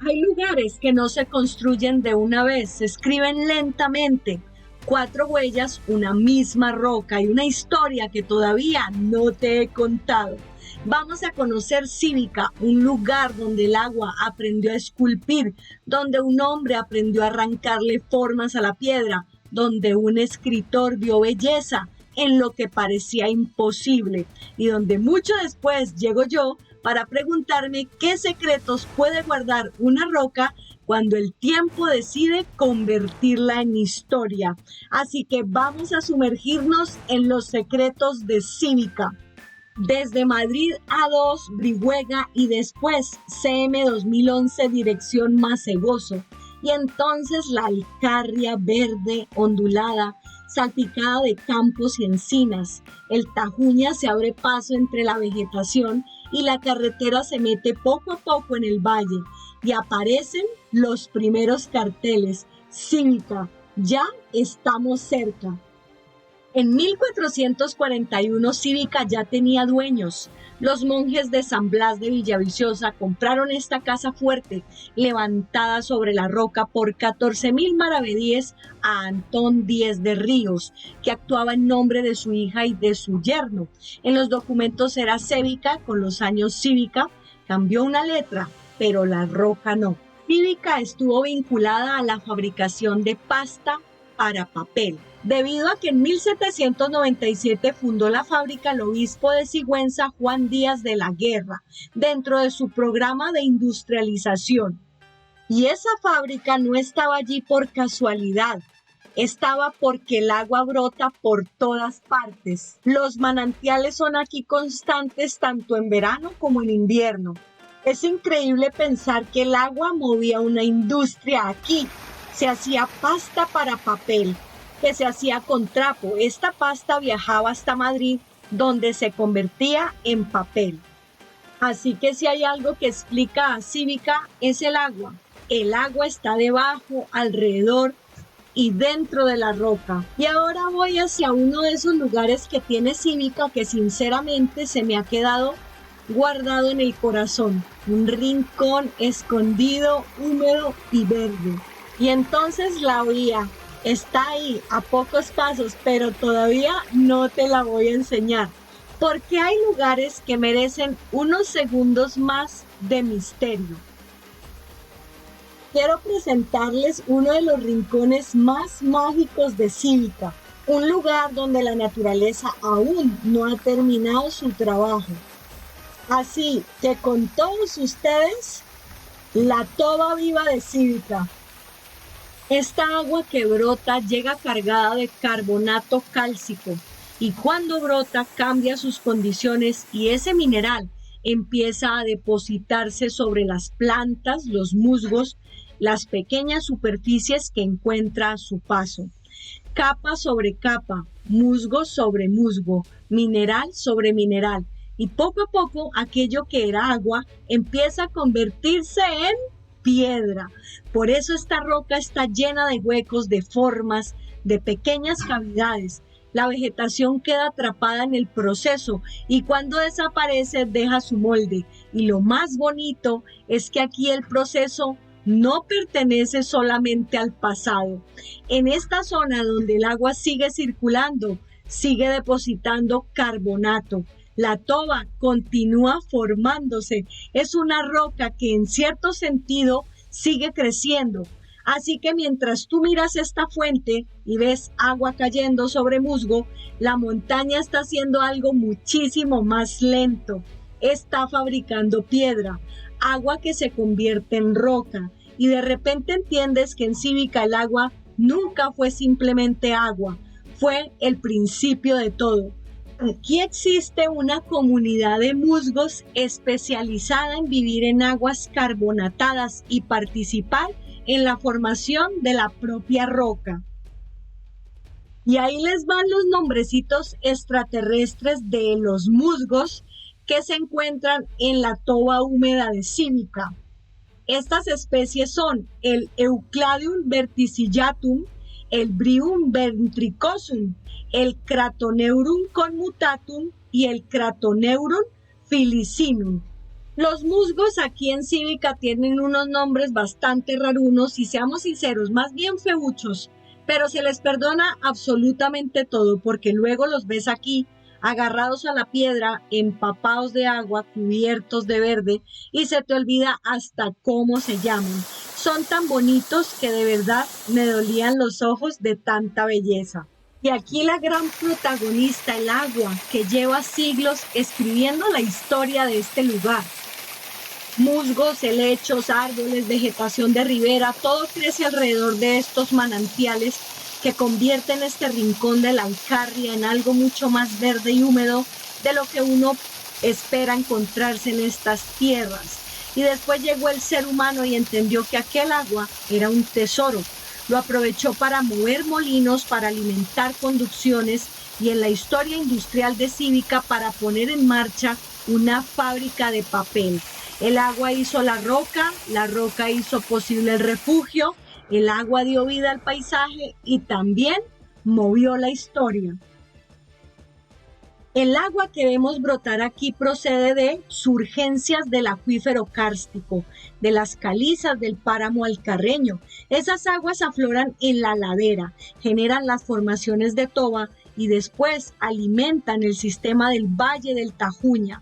Hay lugares que no se construyen de una vez, se escriben lentamente. Cuatro huellas, una misma roca y una historia que todavía no te he contado. Vamos a conocer Cívica, un lugar donde el agua aprendió a esculpir, donde un hombre aprendió a arrancarle formas a la piedra, donde un escritor vio belleza en lo que parecía imposible y donde mucho después llego yo para preguntarme qué secretos puede guardar una roca cuando el tiempo decide convertirla en historia. Así que vamos a sumergirnos en los secretos de Cívica. Desde Madrid A2, Brihuega y después CM 2011, dirección Macegoso. Y entonces la Alcarria verde, ondulada, salpicada de campos y encinas. El Tajuña se abre paso entre la vegetación y la carretera se mete poco a poco en el valle y aparecen los primeros carteles. Cívica, ya estamos cerca. En 1441 Cívica ya tenía dueños. Los monjes de San Blas de Villaviciosa compraron esta casa fuerte, levantada sobre la roca por 14.000 maravedíes a Antón Díez de Ríos, que actuaba en nombre de su hija y de su yerno. En los documentos era Cévica, con los años Cívica, cambió una letra, pero la roca no. Cívica estuvo vinculada a la fabricación de pasta para papel. Debido a que en 1797 fundó la fábrica el obispo de Sigüenza, Juan Díaz de la Guerra, dentro de su programa de industrialización. Y esa fábrica no estaba allí por casualidad, estaba porque el agua brota por todas partes. Los manantiales son aquí constantes tanto en verano como en invierno. Es increíble pensar que el agua movía una industria aquí. Se hacía pasta para papel, que se hacía con trapo. Esta pasta viajaba hasta Madrid, donde se convertía en papel. Así que si hay algo que explica a Cívica, es el agua. El agua está debajo, alrededor y dentro de la roca. Y ahora voy hacia uno de esos lugares que tiene Cívica, que sinceramente se me ha quedado guardado en el corazón. Un rincón escondido, húmedo y verde. Y entonces la oía. Está ahí, a pocos pasos, pero todavía no te la voy a enseñar. Porque hay lugares que merecen unos segundos más de misterio. Quiero presentarles uno de los rincones más mágicos de Cívica. Un lugar donde la naturaleza aún no ha terminado su trabajo. Así que con todos ustedes, la toba viva de Cívica. Esta agua que brota llega cargada de carbonato cálcico y cuando brota cambia sus condiciones y ese mineral empieza a depositarse sobre las plantas, los musgos, las pequeñas superficies que encuentra a su paso. Capa sobre capa, musgo sobre musgo, mineral sobre mineral y poco a poco aquello que era agua empieza a convertirse en piedra. Por eso esta roca está llena de huecos, de formas, de pequeñas cavidades. La vegetación queda atrapada en el proceso y cuando desaparece deja su molde. Y lo más bonito es que aquí el proceso no pertenece solamente al pasado. En esta zona donde el agua sigue circulando, sigue depositando carbonato. La toba continúa formándose. Es una roca que en cierto sentido sigue creciendo. Así que mientras tú miras esta fuente y ves agua cayendo sobre musgo, la montaña está haciendo algo muchísimo más lento. Está fabricando piedra, agua que se convierte en roca. Y de repente entiendes que en Cívica el agua nunca fue simplemente agua, fue el principio de todo. Aquí existe una comunidad de musgos especializada en vivir en aguas carbonatadas y participar en la formación de la propia roca. Y ahí les van los nombrecitos extraterrestres de los musgos que se encuentran en la toba húmeda de Cívica. Estas especies son el Eucladium verticillatum, el Bryum ventricosum, el Cratoneurum conmutatum y el Cratoneurum filicinum. Los musgos aquí en Cívica tienen unos nombres bastante rarunos y seamos sinceros, más bien feuchos, pero se les perdona absolutamente todo porque luego los ves aquí agarrados a la piedra, empapados de agua, cubiertos de verde y se te olvida hasta cómo se llaman. Son tan bonitos que de verdad me dolían los ojos de tanta belleza. Y aquí la gran protagonista, el agua, que lleva siglos escribiendo la historia de este lugar. Musgos, helechos, árboles, vegetación de ribera, todo crece alrededor de estos manantiales que convierten este rincón de la Alcarria en algo mucho más verde y húmedo de lo que uno espera encontrarse en estas tierras. Y después llegó el ser humano y entendió que aquel agua era un tesoro. Lo aprovechó para mover molinos, para alimentar conducciones y en la historia industrial de Cívica para poner en marcha una fábrica de papel. El agua hizo la roca hizo posible el refugio, el agua dio vida al paisaje y también movió la historia. El agua que vemos brotar aquí procede de surgencias del acuífero kárstico, de las calizas del páramo alcarreño. Esas aguas afloran en la ladera, generan las formaciones de toba y después alimentan el sistema del Valle del Tajuña.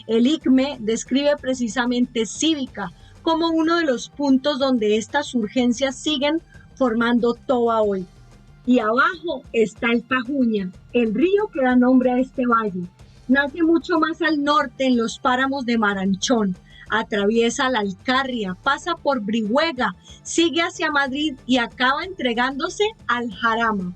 El ICME describe precisamente Cívica como uno de los puntos donde estas surgencias siguen formando toba hoy. Y abajo está el Tajuña, el río que da nombre a este valle. Nace mucho más al norte en los páramos de Maranchón, atraviesa la Alcarria, pasa por Brihuega, sigue hacia Madrid y acaba entregándose al Jarama.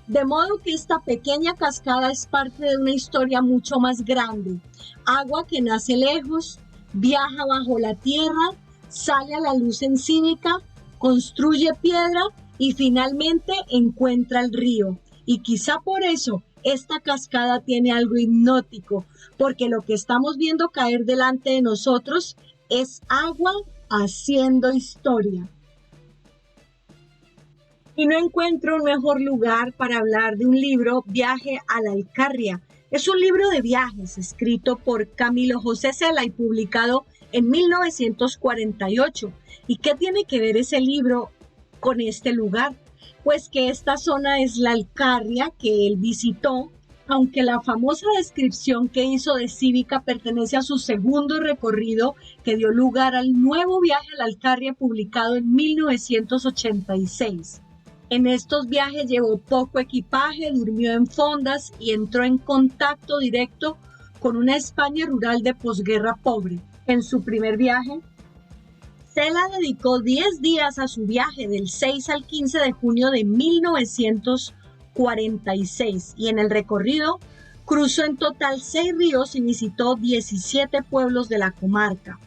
De modo que esta pequeña cascada es parte de una historia mucho más grande. Agua que nace lejos, viaja bajo la tierra, sale a la luz en Cívica, construye piedra y finalmente encuentra el río. Y quizá por eso esta cascada tiene algo hipnótico, porque lo que estamos viendo caer delante de nosotros es agua haciendo historia. Y no encuentro un mejor lugar para hablar de un libro, Viaje a la Alcarria. Es un libro de viajes escrito por Camilo José Cela y publicado en 1948. ¿Y qué tiene que ver ese libro con este lugar? Pues que esta zona es la Alcarria que él visitó, aunque la famosa descripción que hizo de Cívica pertenece a su segundo recorrido que dio lugar al nuevo Viaje a la Alcarria publicado en 1986. En estos viajes llevó poco equipaje, durmió en fondas y entró en contacto directo con una España rural de posguerra pobre. En su primer viaje, Cela dedicó 10 días a su viaje del 6 al 15 de junio de 1946 y en el recorrido cruzó en total 6 ríos y visitó 17 pueblos de la comarca.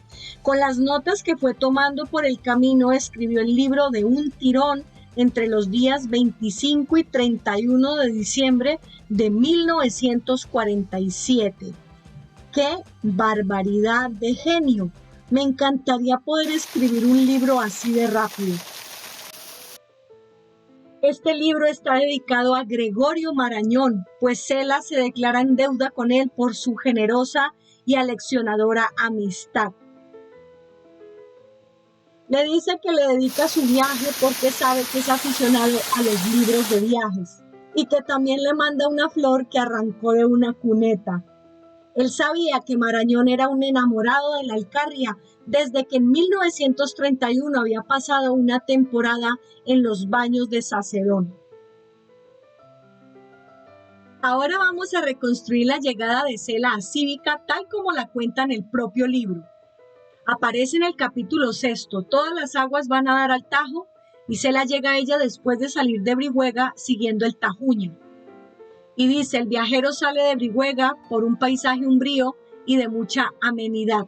Con las notas que fue tomando por el camino escribió el libro de un tirón entre los días 25 y 31 de diciembre de 1947. ¡Qué barbaridad de genio! Me encantaría poder escribir un libro así de rápido. Este libro está dedicado a Gregorio Marañón, pues Cela se declara en deuda con él por su generosa y aleccionadora amistad. Le dice que le dedica su viaje porque sabe que es aficionado a los libros de viajes y que también le manda una flor que arrancó de una cuneta. Él sabía que Marañón era un enamorado de la Alcarria desde que en 1931 había pasado una temporada en los baños de Sacedón. Ahora vamos a reconstruir la llegada de Cela a Cívica tal como la cuenta en el propio libro. Aparece en el capítulo 6, todas las aguas van a dar al Tajo y Cela llega a ella después de salir de Brihuega siguiendo el Tajuña. Y dice, el viajero sale de Brihuega por un paisaje umbrío y de mucha amenidad.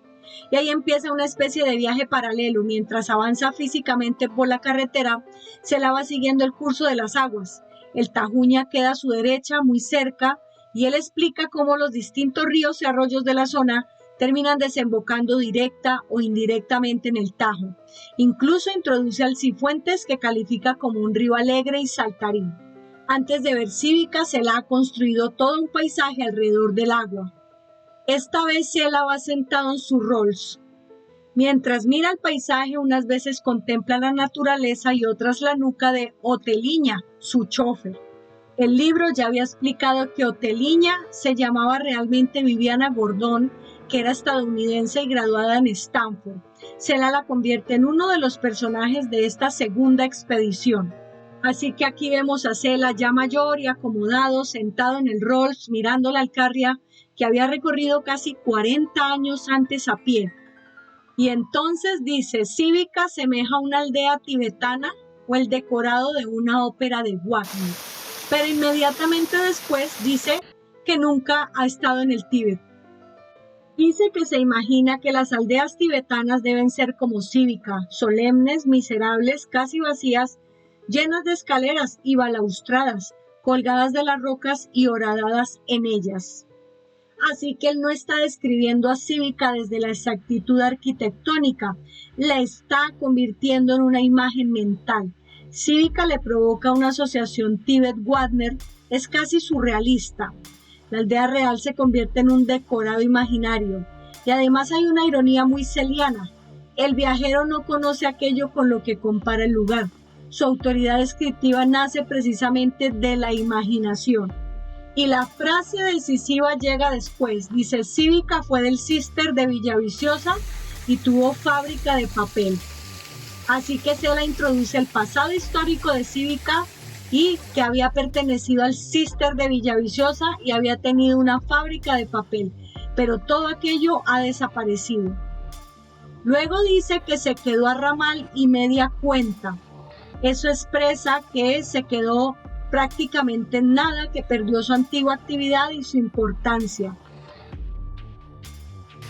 Y ahí empieza una especie de viaje paralelo. Mientras avanza físicamente por la carretera, Cela va siguiendo el curso de las aguas. El Tajuña queda a su derecha, muy cerca, y él explica cómo los distintos ríos y arroyos de la zona terminan desembocando directa o indirectamente en el Tajo. Incluso introduce al Cifuentes, que califica como un río alegre y saltarín. Antes de ver Cívica, Cela ha construido todo un paisaje alrededor del agua. Esta vez Sela va sentado en su Rolls. Mientras mira el paisaje, unas veces contempla la naturaleza y otras la nuca de Oteliña, su chofer. El libro ya había explicado que Oteliña se llamaba realmente Viviana Gordon, que era estadounidense y graduada en Stanford. Sela la convierte en uno de los personajes de esta segunda expedición. Así que aquí vemos a Sela ya mayor y acomodado, sentado en el Rolls, mirando la Alcarria que había recorrido casi 40 años antes a pie. Y entonces dice, Cívica semeja a una aldea tibetana o el decorado de una ópera de Wagner. Pero inmediatamente después dice que nunca ha estado en el Tíbet. Dice que se imagina que las aldeas tibetanas deben ser como Cívica, solemnes, miserables, casi vacías, llenas de escaleras y balaustradas, colgadas de las rocas y horadadas en ellas. Así que él no está describiendo a Cívica desde la exactitud arquitectónica, la está convirtiendo en una imagen mental. Cívica le provoca una asociación Tíbet-Wagner, es casi surrealista. La aldea real se convierte en un decorado imaginario y además hay una ironía muy celiana. El viajero no conoce aquello con lo que compara el lugar. Su autoridad descriptiva nace precisamente de la imaginación. Y la frase decisiva llega después. Dice, Cívica fue del Cister de Villaviciosa y tuvo fábrica de papel. Así que Sela introduce el pasado histórico de Cívica y que había pertenecido al Cister de Villaviciosa y había tenido una fábrica de papel. Pero todo aquello ha desaparecido. Luego dice que se quedó a ramal y media cuenta. Eso expresa que se quedó prácticamente en nada, que perdió su antigua actividad y su importancia.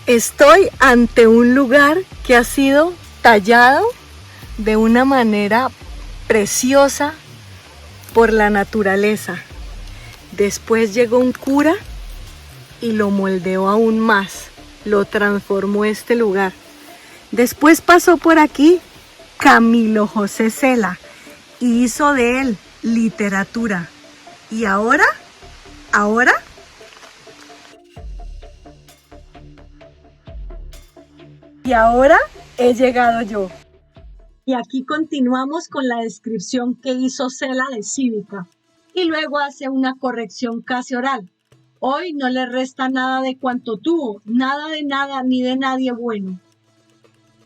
Estoy ante un lugar que ha sido tallado de una manera preciosa por la naturaleza. Después llegó un cura y lo moldeó aún más, lo transformó este lugar. Después pasó por aquí Camilo José Sela y hizo de él literatura. ¿Y ahora? Y ahora he llegado yo. Y aquí continuamos con la descripción que hizo Sela de Cívica. Y luego hace una corrección casi oral. Hoy no le resta nada de cuanto tuvo, nada de nada ni de nadie bueno.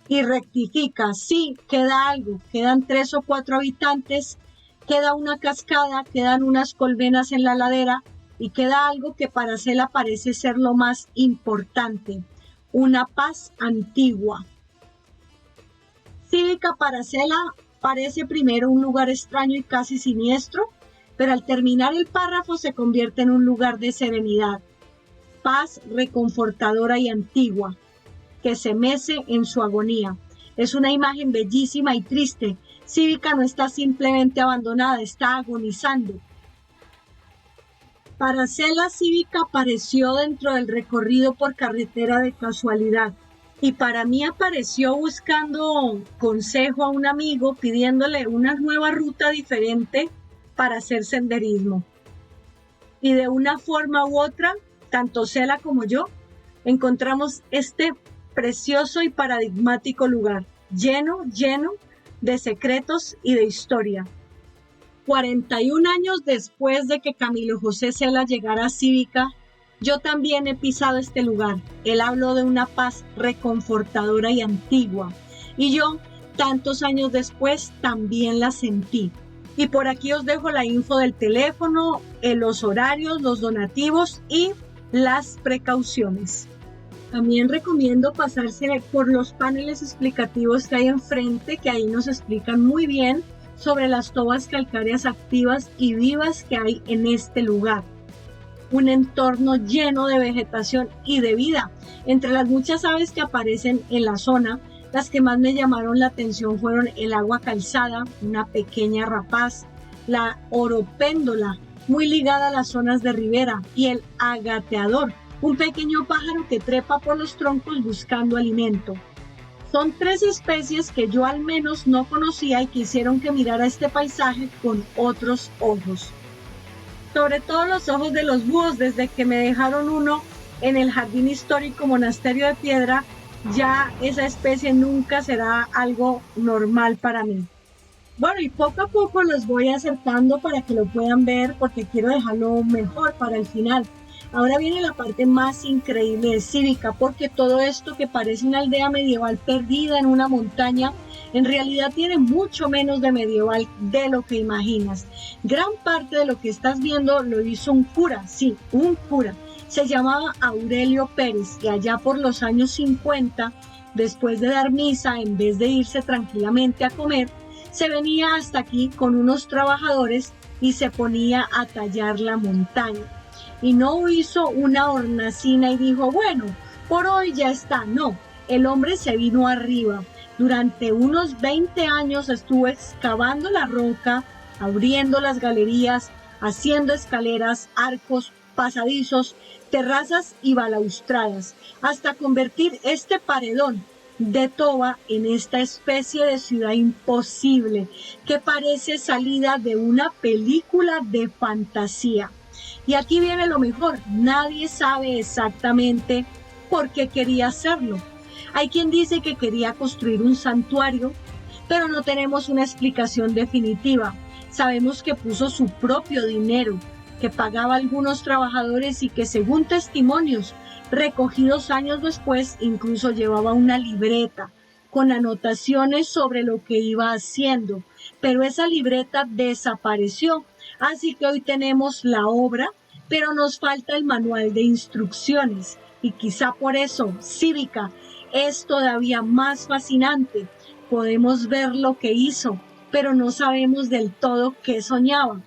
Y rectifica, sí, queda algo, quedan 3 o 4 habitantes, queda una cascada, quedan unas colmenas en la ladera y queda algo que para Sela parece ser lo más importante, una paz antigua. Cívica para Sela parece primero un lugar extraño y casi siniestro, pero al terminar el párrafo se convierte en un lugar de serenidad, paz reconfortadora y antigua, que se mece en su agonía. Es una imagen bellísima y triste. Cívica no está simplemente abandonada, está agonizando. Para Sela, Cívica apareció dentro del recorrido por carretera de casualidad. Y para mí apareció buscando consejo a un amigo, pidiéndole una nueva ruta diferente para hacer senderismo. Y de una forma u otra, tanto Sela como yo, encontramos este precioso y paradigmático lugar, lleno de secretos y de historia. 41 años después de que Camilo José Sela llegara a Cívica, yo también he pisado este lugar. Él habló de una paz reconfortadora y antigua, y yo, tantos años después, también la sentí. Y por aquí os dejo la info del teléfono, los horarios, los donativos y las precauciones. También recomiendo pasarse por los paneles explicativos que hay enfrente, que ahí nos explican muy bien sobre las tobas calcáreas activas y vivas que hay en este lugar. Un entorno lleno de vegetación y de vida. Entre las muchas aves que aparecen en la zona, las que más me llamaron la atención fueron el agua calzada, una pequeña rapaz, la oropéndola, muy ligada a las zonas de ribera, y el agateador, un pequeño pájaro que trepa por los troncos buscando alimento. Son 3 especies que yo al menos no conocía y que hicieron que mirara este paisaje con otros ojos. Sobre todo los ojos de los búhos, desde que me dejaron uno en el Jardín Histórico Monasterio de Piedra, ya esa especie nunca será algo normal para mí. Bueno, y poco a poco los voy acercando para que lo puedan ver porque quiero dejarlo mejor para el final. Ahora viene la parte más increíble de Cívica, porque todo esto que parece una aldea medieval perdida en una montaña, en realidad tiene mucho menos de medieval de lo que imaginas. Gran parte de lo que estás viendo lo hizo un cura, sí, un cura. Se llamaba Aurelio Pérez y allá por los años 50, después de dar misa, en vez de irse tranquilamente a comer, se venía hasta aquí con unos trabajadores y se ponía a tallar la montaña. Y no hizo una hornacina y dijo, bueno, por hoy ya está. No, el hombre se vino arriba. Durante unos 20 años estuvo excavando la roca, abriendo las galerías, haciendo escaleras, arcos, pasadizos, terrazas y balaustradas, hasta convertir este paredón de Toba en esta especie de ciudad imposible que parece salida de una película de fantasía. Y aquí viene lo mejor, nadie sabe exactamente por qué quería hacerlo. Hay quien dice que quería construir un santuario, pero no tenemos una explicación definitiva. Sabemos que puso su propio dinero, que pagaba a algunos trabajadores y que según testimonios recogidos años después, incluso llevaba una libreta con anotaciones sobre lo que iba haciendo, pero esa libreta desapareció. Así que hoy tenemos la obra, pero nos falta el manual de instrucciones y quizá por eso Cívica es todavía más fascinante. Podemos ver lo que hizo, pero no sabemos del todo qué soñaba.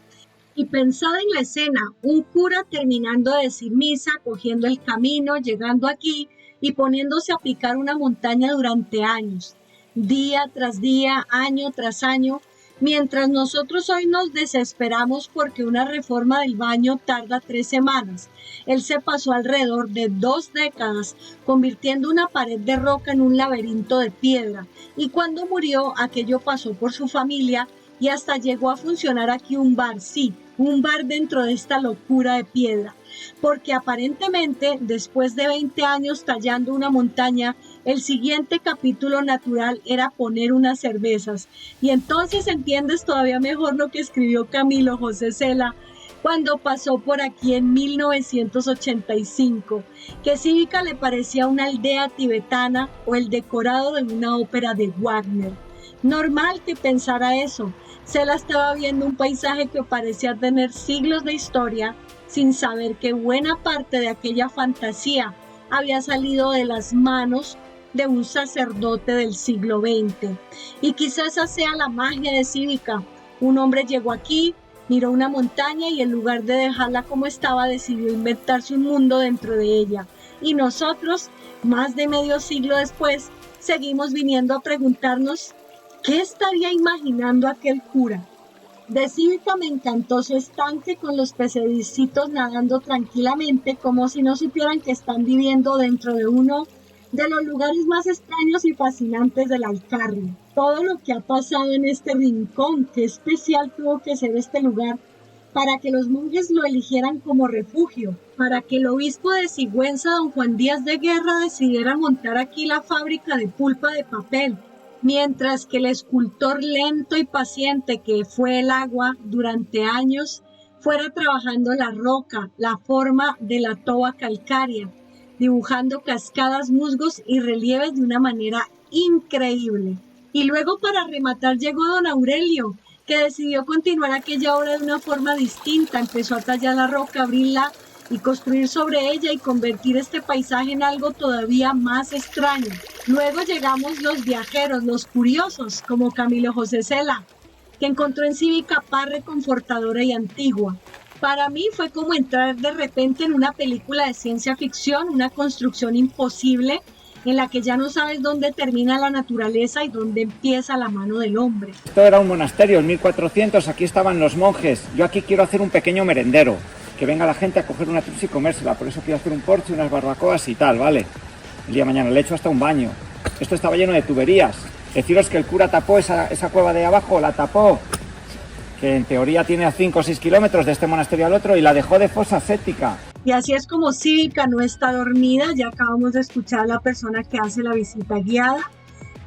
Y pensad en la escena, un cura terminando de decir misa, cogiendo el camino, llegando aquí y poniéndose a picar una montaña durante años, día tras día, año tras año, mientras nosotros hoy nos desesperamos porque una reforma del baño tarda 3 semanas. Él se pasó alrededor de 2 décadas convirtiendo una pared de roca en un laberinto de piedra y cuando murió aquello pasó por su familia y hasta llegó a funcionar aquí un bar, sí, un bar dentro de esta locura de piedra, porque aparentemente después de 20 años tallando una montaña, el siguiente capítulo natural era poner unas cervezas. Y entonces entiendes todavía mejor lo que escribió Camilo José Cela cuando pasó por aquí en 1985, que Cívica le parecía una aldea tibetana o el decorado de una ópera de Wagner. Normal que pensara eso. Cela estaba viendo un paisaje que parecía tener siglos de historia, sin saber que buena parte de aquella fantasía había salido de las manos de un sacerdote del siglo XX. Y quizás esa sea la magia de Cívica. Un hombre llegó aquí, miró una montaña y en lugar de dejarla como estaba, decidió inventarse un mundo dentro de ella. Y nosotros, más de medio siglo después, seguimos viniendo a preguntarnos ¿qué estaría imaginando aquel cura? De Cívica me encantó su estanque con los pececitos nadando tranquilamente como si no supieran que están viviendo dentro de uno de los lugares más extraños y fascinantes del Alcarria. Todo lo que ha pasado en este rincón, qué especial tuvo que ser este lugar para que los monjes lo eligieran como refugio, para que el obispo de Sigüenza, don Juan Díaz de Guerra, decidiera montar aquí la fábrica de pulpa de papel, mientras que el escultor lento y paciente que fue el agua durante años fuera trabajando la roca, la forma de la toba calcárea, dibujando cascadas, musgos y relieves de una manera increíble. Y luego para rematar llegó don Aurelio, que decidió continuar aquella obra de una forma distinta. Empezó a tallar la roca, abrirla y construir sobre ella y convertir este paisaje en algo todavía más extraño. Luego llegamos los viajeros, los curiosos, como Camilo José Cela, que encontró en Cívica paz reconfortadora y antigua. Para mí fue como entrar de repente en una película de ciencia ficción, una construcción imposible en la que ya no sabes dónde termina la naturaleza y dónde empieza la mano del hombre. Esto era un monasterio, en 1400, aquí estaban los monjes. Yo aquí quiero hacer un pequeño merendero, que venga la gente a coger una trucha y comérsela, por eso quiero hacer un porche, unas barbacoas y tal, ¿vale? El día de mañana le echo hasta un baño. Esto estaba lleno de tuberías. Deciros que el cura tapó esa cueva de abajo, la tapó, que en teoría tiene a 5 o 6 kilómetros de este monasterio al otro, y la dejó de fosa séptica. Y así es como Cívica no está dormida. Ya acabamos de escuchar a la persona que hace la visita guiada,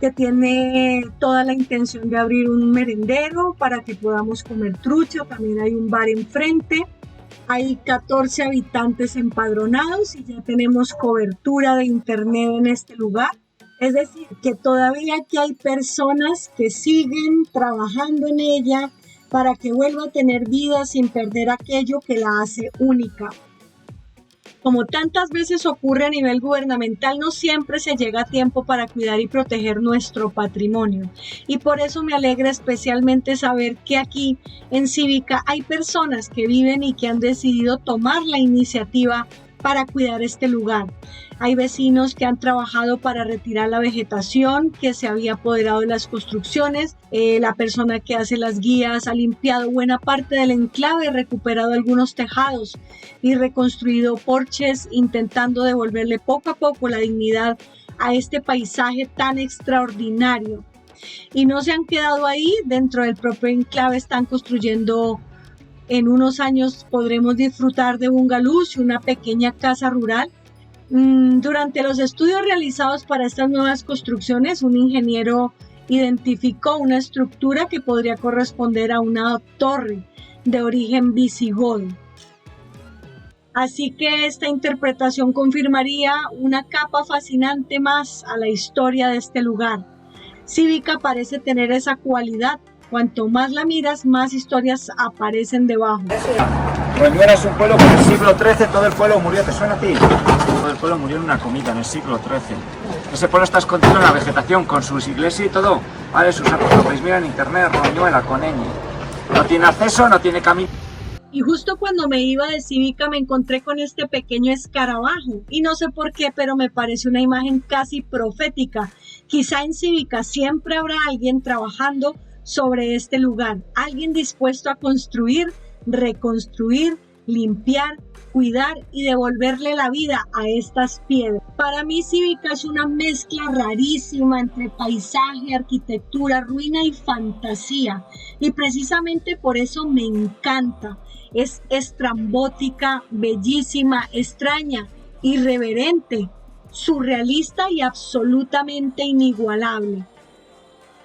que tiene toda la intención de abrir un merendero para que podamos comer trucha. También hay un bar enfrente. Hay 14 habitantes empadronados y ya tenemos cobertura de internet en este lugar. Es decir, que todavía aquí hay personas que siguen trabajando en ella para que vuelva a tener vida sin perder aquello que la hace única. Como tantas veces ocurre a nivel gubernamental, no siempre se llega a tiempo para cuidar y proteger nuestro patrimonio. Y por eso me alegra especialmente saber que aquí en Cívica hay personas que viven y que han decidido tomar la iniciativa para cuidar este lugar. Hay vecinos que han trabajado para retirar la vegetación que se había apoderado de las construcciones. La persona que hace las guías ha limpiado buena parte del enclave, recuperado algunos tejados y reconstruido porches, intentando devolverle poco a poco la dignidad a este paisaje tan extraordinario. Y no se han quedado ahí, dentro del propio enclave están construyendo. En unos años podremos disfrutar de bungalows y una pequeña casa rural. Durante los estudios realizados para estas nuevas construcciones, un ingeniero identificó una estructura que podría corresponder a una torre de origen visigodo. Así que esta interpretación confirmaría una capa fascinante más a la historia de este lugar. Cívica parece tener esa cualidad. Cuanto más la miras, más historias aparecen debajo. Reñuela es un pueblo que en el siglo XIII todo el pueblo murió, ¿te suena a ti? Todo el pueblo murió en una comida en el siglo XIII. Ese pueblo está escondido en la vegetación, con sus iglesias y todo. Vale, sus arcos, lo podéis mirar en internet, Reñuela, con ñ. No tiene acceso, no tiene camino. Y justo cuando me iba de Cívica me encontré con este pequeño escarabajo. Y no sé por qué, pero me parece una imagen casi profética. Quizá en Cívica siempre habrá alguien trabajando sobre este lugar, alguien dispuesto a construir, reconstruir, limpiar, cuidar y devolverle la vida a estas piedras. Para mí Cívica es una mezcla rarísima entre paisaje, arquitectura, ruina y fantasía, y precisamente por eso me encanta. Es estrambótica, bellísima, extraña, irreverente, surrealista y absolutamente inigualable.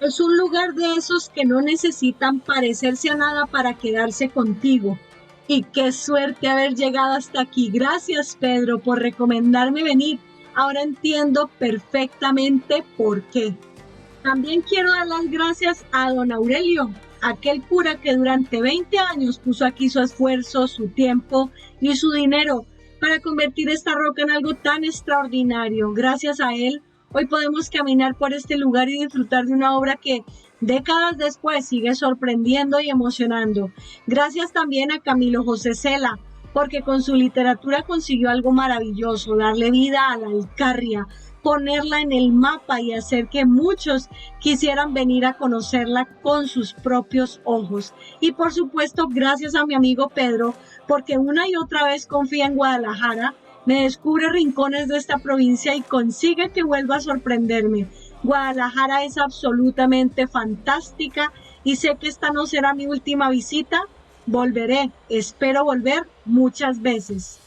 Es un lugar de esos que no necesitan parecerse a nada para quedarse contigo. Y qué suerte haber llegado hasta aquí. Gracias, Pedro, por recomendarme venir. Ahora entiendo perfectamente por qué. También quiero dar las gracias a don Aurelio, aquel cura que durante 20 años puso aquí su esfuerzo, su tiempo y su dinero para convertir esta roca en algo tan extraordinario. Gracias a él, hoy podemos caminar por este lugar y disfrutar de una obra que décadas después sigue sorprendiendo y emocionando. Gracias también a Camilo José Cela, porque con su literatura consiguió algo maravilloso, darle vida a la Alcarria, ponerla en el mapa y hacer que muchos quisieran venir a conocerla con sus propios ojos. Y por supuesto, gracias a mi amigo Pedro, porque una y otra vez confía en Guadalajara, me descubre rincones de esta provincia y consigue que vuelva a sorprenderme. Guadalajara es absolutamente fantástica y sé que esta no será mi última visita. Volveré, espero volver muchas veces.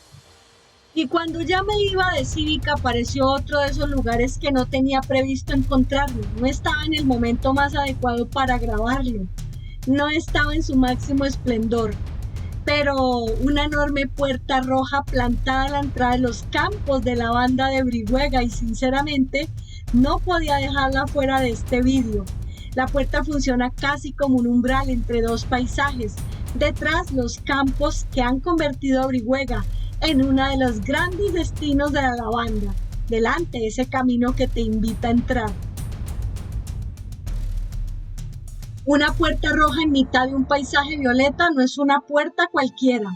Y cuando ya me iba de Cívica apareció otro de esos lugares que no tenía previsto encontrarlo. No estaba en el momento más adecuado para grabarlo. No estaba en su máximo esplendor. Pero una enorme puerta roja plantada a la entrada de los campos de la banda de Brihuega y sinceramente no podía dejarla fuera de este vídeo. La puerta funciona casi como un umbral entre dos paisajes. Detrás los campos que han convertido a Brihuega en uno de los grandes destinos de la lavanda. Delante ese camino que te invita a entrar. Una puerta roja en mitad de un paisaje violeta no es una puerta cualquiera.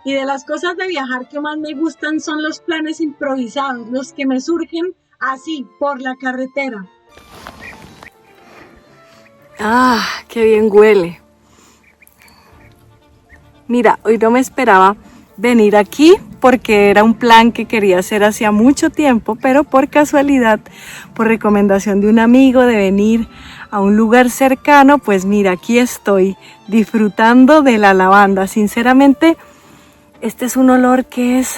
Y de las cosas de viajar que más me gustan son los planes improvisados, los que me surgen así, por la carretera. ¡Ah, qué bien huele! Mira, hoy no me esperaba venir aquí porque era un plan que quería hacer hacía mucho tiempo, pero por casualidad, por recomendación de un amigo de venir a un lugar cercano, pues mira, aquí estoy disfrutando de la lavanda. Sinceramente, Este es un olor que es,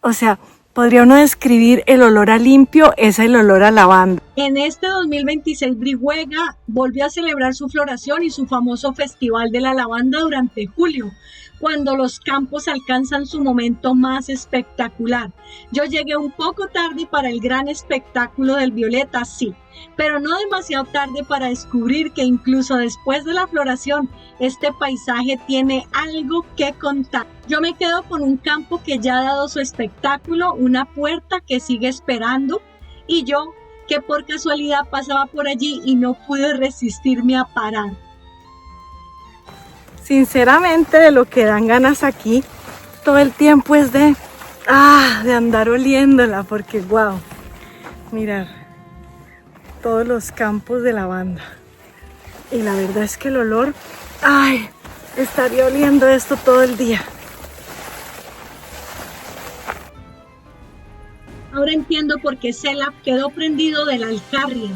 o sea, podría uno describir el olor a limpio, es el olor a lavanda. En este 2026 Brihuega volvió a celebrar su floración y su famoso Festival de la Lavanda durante julio, cuando los campos alcanzan su momento más espectacular. Yo llegué un poco tarde para el gran espectáculo del violeta, sí, pero no demasiado tarde para descubrir que incluso después de la floración, este paisaje tiene algo que contar. Yo me quedo con un campo que ya ha dado su espectáculo, una puerta que sigue esperando, y yo que por casualidad pasaba por allí y no pude resistirme a parar. Sinceramente, de lo que dan ganas aquí todo el tiempo es de andar oliéndola, porque wow, mirar todos los campos de lavanda. Y la verdad es que el olor, estaría oliendo esto todo el día. Ahora entiendo por qué Cela quedó prendido de la alcarria,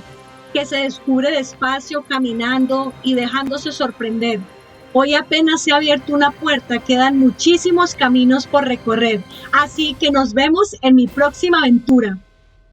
que se descubre despacio, caminando y dejándose sorprender. Hoy apenas se ha abierto una puerta, quedan muchísimos caminos por recorrer, así que nos vemos en mi próxima aventura.